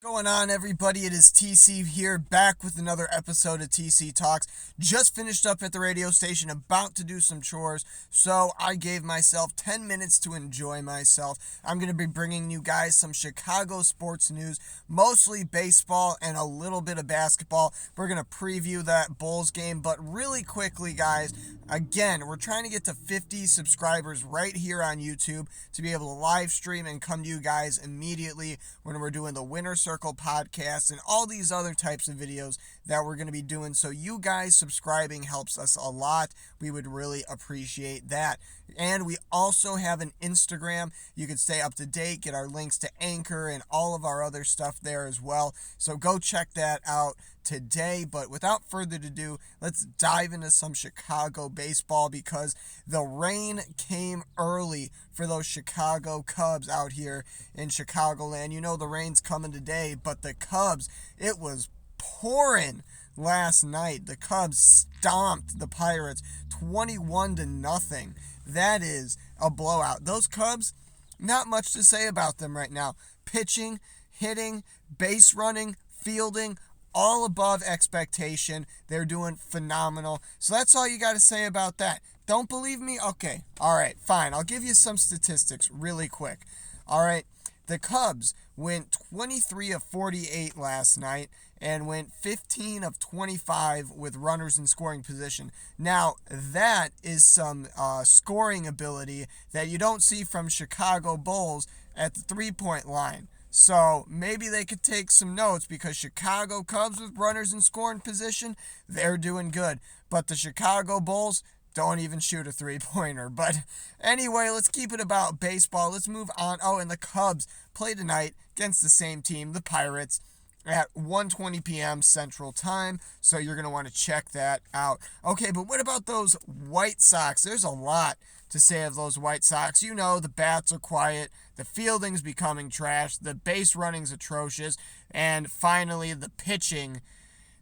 Going on, everybody? It is TC here, back with another episode of TC Talks. Just finished up at the radio station, about to do some chores, so I gave myself 10 minutes to enjoy myself. I'm going to be bringing you guys some Chicago sports news, mostly baseball and a little bit of basketball. We're going to preview that Bulls game, but really quickly, guys, again, we're trying to get to 50 subscribers right here on YouTube to be able to live stream and come to you guys immediately when we're doing the Winter Circle podcasts and all these other types of videos that we're going to be doing. So you guys subscribing helps us a lot. We would really appreciate that. And we also have an Instagram. You can stay up to date, get our links to Anchor and all of our other stuff there as well. So go check that out today. But without further ado, let's dive into some Chicago baseball because the rain came early for those Chicago Cubs out here in Chicagoland. You know the rain's coming today, but the Cubs, it was pouring last night. The Cubs stomped the Pirates 21-0. That is a blowout. Those Cubs, not much to say about them right now. Pitching, hitting, base running, fielding, all above expectation. They're doing phenomenal. So that's all you got to say about that. Don't believe me? Okay. All right, fine. I'll give you some statistics really quick. All right. The Cubs went 23 of 48 last night and went 15 of 25 with runners in scoring position. Now, that is some scoring ability that you don't see from Chicago Bulls at the three-point line. So maybe they could take some notes because Chicago Cubs with runners in scoring position, they're doing good. But the Chicago Bulls don't even shoot a three-pointer. But anyway, let's keep it about baseball. Let's move on. Oh, and the Cubs play tonight against the same team, the Pirates, at 1:20 p.m. Central Time, so you're going to want to check that out. Okay, but what about those White Sox? There's a lot to say of those White Sox. You know, the bats are quiet, the fielding's becoming trash, the base running's atrocious, and finally the pitching.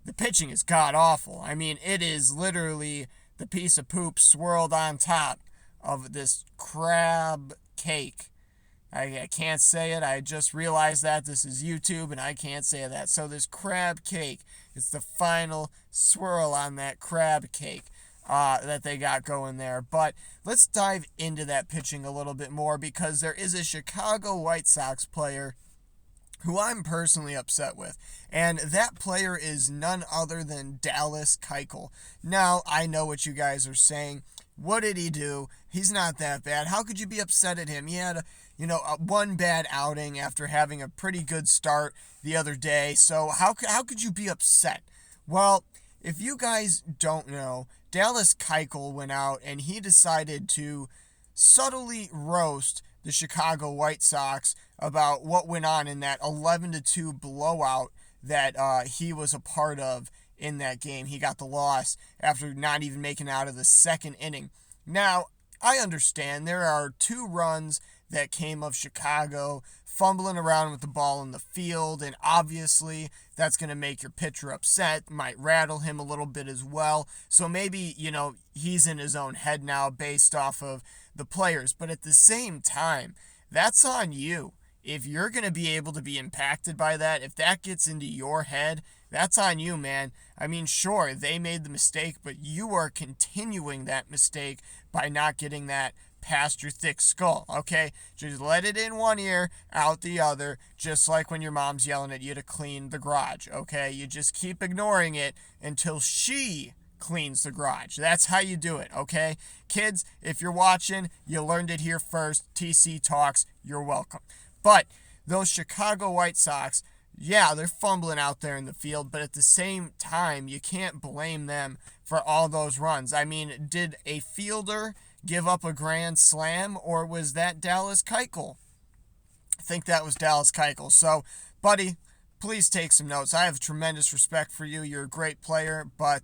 The pitching is god-awful. I mean, it is literally the piece of poop swirled on top of this crab cake. I can't say it. I just realized that this is YouTube and I can't say that. So this crab cake, it's the final swirl on that crab cake that they got going there. But let's dive into that pitching a little bit more because there is a Chicago White Sox player who I'm personally upset with. And that player is none other than Dallas Keuchel. Now, I know what you guys are saying. What did he do? He's not that bad. How could you be upset at him? He had one bad outing after having a pretty good start the other day. So how could you be upset? Well, if you guys don't know, Dallas Keuchel went out and he decided to subtly roast the Chicago White Sox about what went on in that 11-2 blowout that he was a part of in that game. He got the loss after not even making it out of the second inning. Now, I understand there are 2 runs that came of Chicago fumbling around with the ball in the field, and obviously that's going to make your pitcher upset, might rattle him a little bit as well. So maybe, he's in his own head now based off of the players. But at the same time, that's on you. If you're going to be able to be impacted by that, if that gets into your head, that's on you, man. I mean, sure, they made the mistake, but you are continuing that mistake by not getting that past your thick skull, okay? Just let it in one ear, out the other, just like when your mom's yelling at you to clean the garage, okay? You just keep ignoring it until she cleans the garage. That's how you do it, okay? Kids, if you're watching, you learned it here first. TC Talks, you're welcome. But those Chicago White Sox, yeah, they're fumbling out there in the field, but at the same time, you can't blame them for all those runs. I mean, did a fielder give up a grand slam, or was that Dallas Keuchel? I think that was Dallas Keuchel. So, buddy, please take some notes. I have tremendous respect for you. You're a great player, but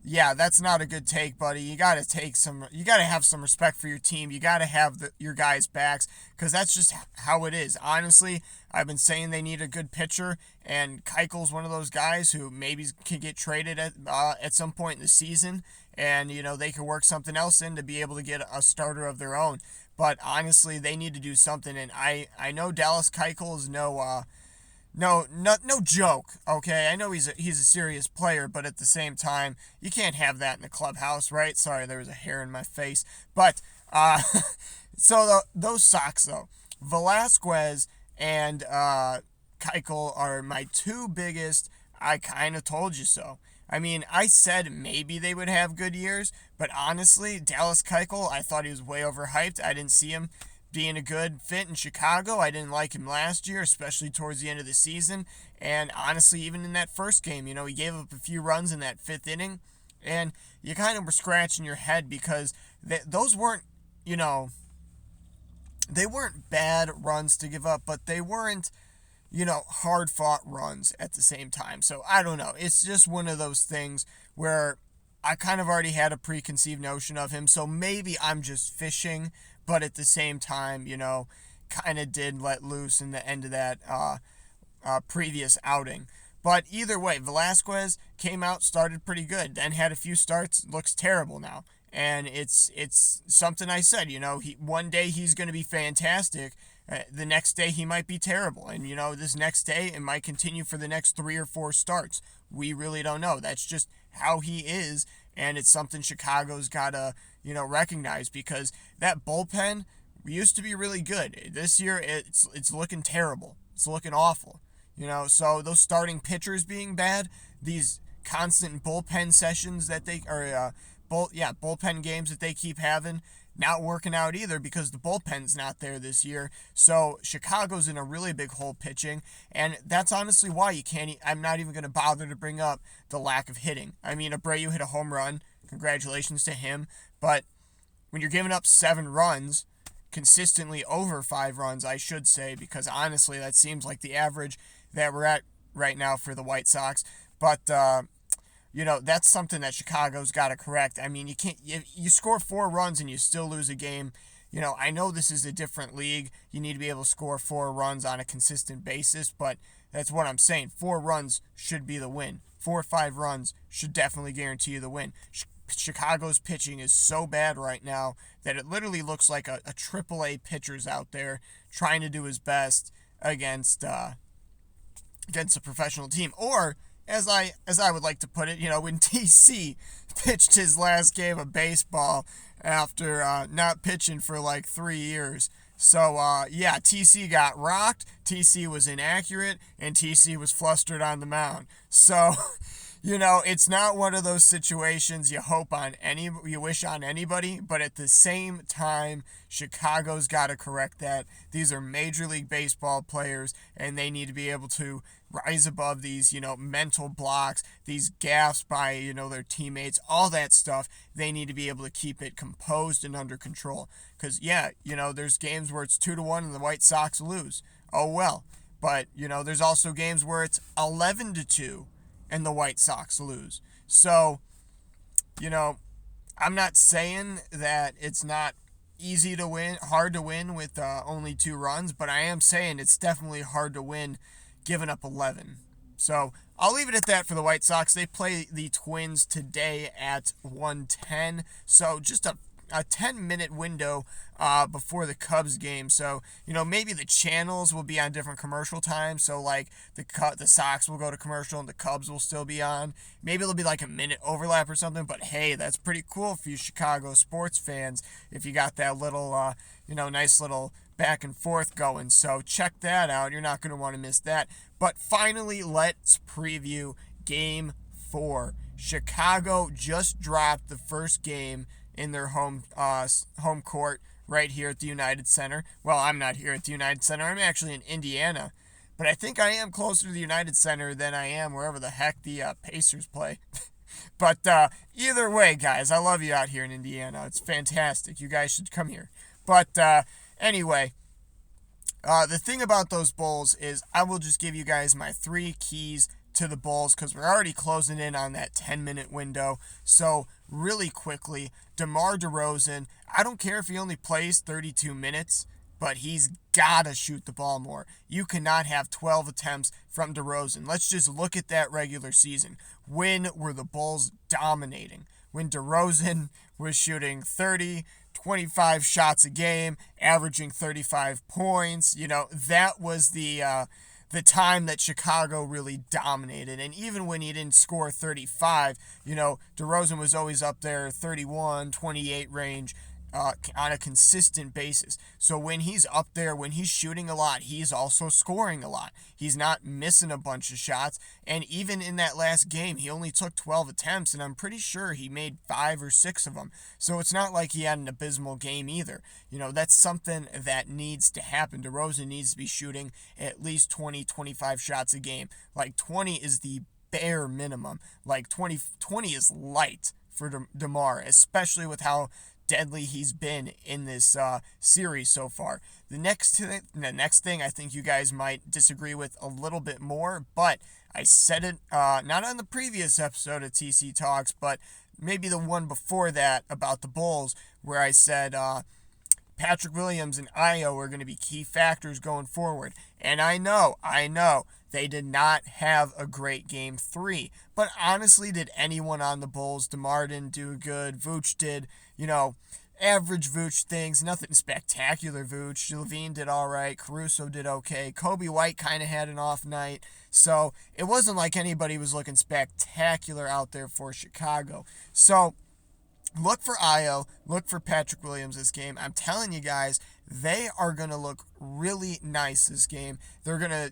yeah, that's not a good take, buddy. You got to have some respect for your team. You got to have your guys' backs because that's just how it is. Honestly, I've been saying they need a good pitcher, and Keuchel's one of those guys who maybe can get traded at some point in the season, and they can work something else in to be able to get a starter of their own. But honestly, they need to do something, and I know Dallas Keuchel is no joke. Okay, I know he's a serious player, but at the same time, you can't have that in the clubhouse, right? Sorry, there was a hair in my face, but so those Sox though, Velasquez and Keuchel are my two biggest. I kind of told you so. I mean, I said maybe they would have good years, but honestly, Dallas Keuchel, I thought he was way overhyped. I didn't see him being a good fit in Chicago. I didn't like him last year, especially towards the end of the season. And honestly, even in that first game, he gave up a few runs in that fifth inning. And you kind of were scratching your head because those weren't, you know, they weren't bad runs to give up, but they weren't, hard fought runs at the same time. So I don't know. It's just one of those things where I kind of already had a preconceived notion of him. So maybe I'm just fishing, but at the same time, kind of did let loose in the end of that previous outing. But either way, Velasquez came out, started pretty good, then had a few starts, looks terrible now. And it's something I said, one day he's going to be fantastic, the next day he might be terrible, and this next day it might continue for the next 3 or 4 starts. We really don't know. That's just how he is, and it's something Chicago's gotta recognize because that bullpen used to be really good. This year it's looking terrible. It's looking awful. So those starting pitchers being bad, these constant bullpen sessions that they are bullpen games that they keep having, not working out either because the bullpen's not there this year. So Chicago's in a really big hole pitching, and that's honestly why you can't. I'm not even going to bother to bring up the lack of hitting. I mean, Abreu hit a home run. Congratulations to him. But when you're giving up 7 runs, consistently over 5 runs, I should say, because honestly, that seems like the average that we're at right now for the White Sox. But that's something that Chicago's got to correct. I mean, you can't. You score 4 runs and you still lose a game. I know this is a different league. You need to be able to score 4 runs on a consistent basis, but that's what I'm saying. 4 runs should be the win. 4 or 5 runs should definitely guarantee you the win. Chicago's pitching is so bad right now that it literally looks like a AAA pitcher's out there trying to do his best against a professional team. Or as I would like to put it, when TC pitched his last game of baseball after not pitching for like 3 years. So, TC got rocked, TC was inaccurate, and TC was flustered on the mound. So, it's not one of those situations you wish on anybody, but at the same time, Chicago's got to correct that. These are Major League Baseball players, and they need to be able to rise above these, mental blocks, these gaffes by, their teammates, all that stuff. They need to be able to keep it composed and under control. Because, there's games where it's 2-1 and the White Sox lose. Oh, well. But, there's also games where it's 11-2 and the White Sox lose. So, I'm not saying that it's not hard to win with only 2 runs, but I am saying it's definitely hard to win giving up 11. So I'll leave it at that for the White Sox. They play the Twins today at 1:10. So just a 10-minute window before the Cubs game. So, maybe the channels will be on different commercial times. So, like, the Sox will go to commercial and the Cubs will still be on. Maybe it'll be like a minute overlap or something. But, hey, that's pretty cool for you Chicago sports fans if you got that little, nice little back and forth going. So, check that out. You're not going to want to miss that. But finally, let's preview Game 4. Chicago just dropped the first game in their home court right here at the United Center. Well, I'm not here at the United Center. I'm actually in Indiana. But I think I am closer to the United Center than I am wherever the heck the Pacers play. But either way, guys, I love you out here in Indiana. It's fantastic. You guys should come here. But anyway, the thing about those Bulls is I will just give you guys my 3 keys to the Bulls because we're already closing in on that 10-minute window. So really quickly, DeMar DeRozan, I don't care if he only plays 32 minutes, but he's got to shoot the ball more. You cannot have 12 attempts from DeRozan. Let's just look at that regular season. When were the Bulls dominating? When DeRozan was shooting 30, 25 shots a game, averaging 35 points. That was the the time that Chicago really dominated. And even when he didn't score 35, DeRozan was always up there 31, 28 range. On a consistent basis. So when he's up there, when he's shooting a lot, he's also scoring a lot. He's not missing a bunch of shots. And even in that last game, he only took 12 attempts, and I'm pretty sure he made 5 or 6 of them. So it's not like he had an abysmal game either. That's something that needs to happen. DeRozan needs to be shooting at least 20, 25 shots a game. Like 20 is the bare minimum. Like 20 is light for DeMar, especially with how deadly he's been in this series so far. The next thing I think you guys might disagree with a little bit more, but I said it not on the previous episode of TC Talks, but maybe the one before that about the Bulls, where I said Patrick Williams and Ayo are going to be key factors going forward. And I know, they did not have a great game 3. But honestly, did anyone on the Bulls? DeMar didn't do good. Vooch did, average Vooch things. Nothing spectacular Vooch. Levine did all right. Caruso did okay. Kobe White kind of had an off night. So it wasn't like anybody was looking spectacular out there for Chicago. So look for Ayo. Look for Patrick Williams this game. I'm telling you guys, they are going to look really nice this game. They're going to,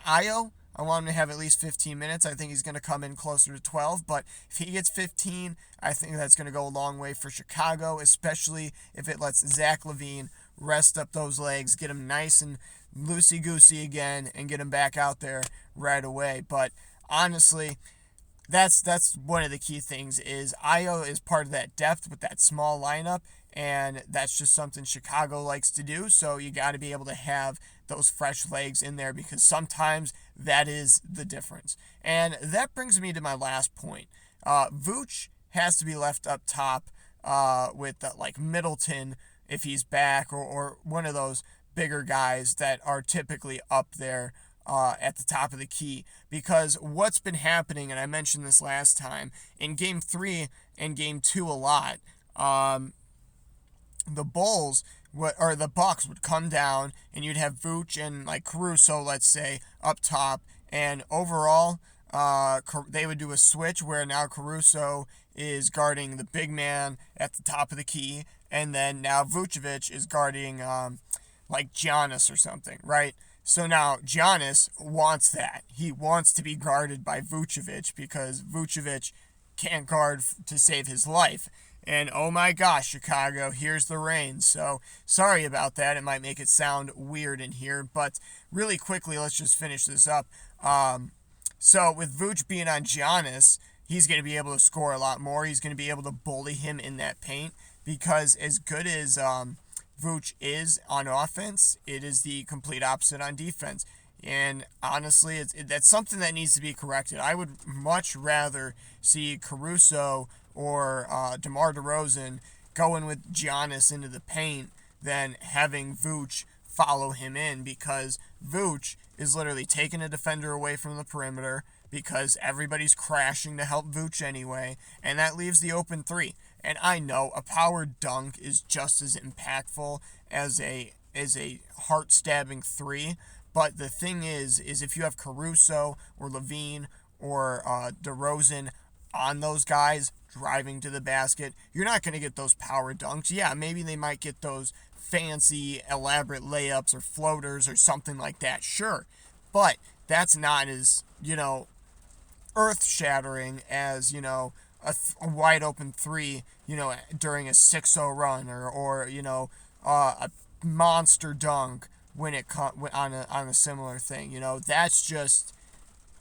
Ayo, I want him to have at least 15 minutes. I think he's going to come in closer to 12, but if he gets 15, I think that's going to go a long way for Chicago, especially if it lets Zach LaVine rest up those legs, get him nice and loosey-goosey again, and get him back out there right away. But honestly, that's one of the key things is Ayo is part of that depth with that small lineup, and that's just something Chicago likes to do. So you got to be able to have those fresh legs in there, because sometimes that is the difference. And that brings me to my last point. Vooch has to be left up top with like Middleton if he's back, or one of those bigger guys that are typically up there at the top of the key. Because what's been happening, and I mentioned this last time, in Game 3 and Game 2 a lot, the Bulls or the Bucks would come down, and you'd have Vooch and like Caruso, let's say, up top, and overall, they would do a switch where now Caruso is guarding the big man at the top of the key, and then now Vucevic is guarding like Giannis or something, right? So now Giannis wants that. He wants to be guarded by Vucevic because Vucevic can't guard to save his life. And oh my gosh, Chicago, here's the rain. So sorry about that. It might make it sound weird in here, but really quickly, let's just finish this up. So with Vooch being on Giannis, he's going to be able to score a lot more. He's going to be able to bully him in that paint, because as good as Vooch is on offense, it is the complete opposite on defense. And honestly, that's something that needs to be corrected. I would much rather see Caruso or DeMar DeRozan going with Giannis into the paint than having Vooch follow him in, because Vooch is literally taking a defender away from the perimeter because everybody's crashing to help Vooch anyway, and that leaves the open three. And I know a power dunk is just as impactful as a heart-stabbing three, but the thing is if you have Caruso or Levine or DeRozan on those guys driving to the basket, you're not going to get those power dunks. Yeah, maybe they might get those fancy, elaborate layups or floaters or something like that, sure. But that's not as, earth-shattering as, a wide open three, during a 6-0 run or a monster dunk when it on a similar thing. That's just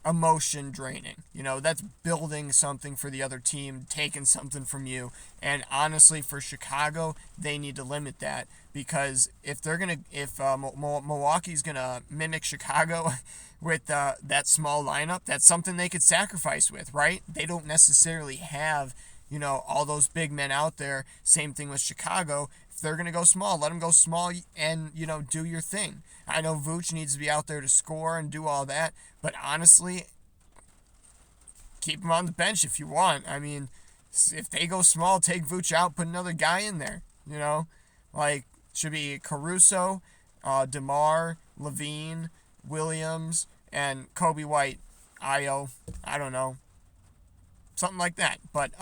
emotion draining. That's building something for the other team, taking something from you. And honestly, for Chicago, they need to limit that, because if Milwaukee's gonna mimic Chicago with that small lineup, that's something they could sacrifice with, right? They don't necessarily have all those big men out there. Same thing with Chicago. If they're gonna go small, let them go small and do your thing. I know Vooch needs to be out there to score and do all that, but honestly, keep him on the bench if you want. I mean, if they go small, take Vooch out, put another guy in there. Like, should be Caruso, DeMar, Levine, Williams, and Kobe White, Io. I don't know. Something like that. But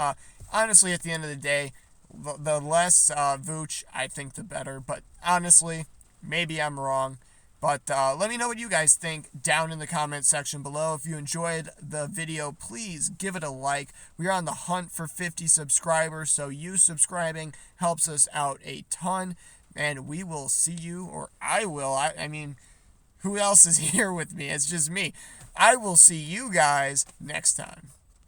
honestly, at the end of the day, the less Vooch, I think the better. But honestly, maybe I'm wrong. But let me know what you guys think down in the comment section below. If you enjoyed the video, please give it a like. We are on the hunt for 50 subscribers, so you subscribing helps us out a ton. And we will see you, or I will. I mean, who else is here with me? It's just me. I will see you guys next time.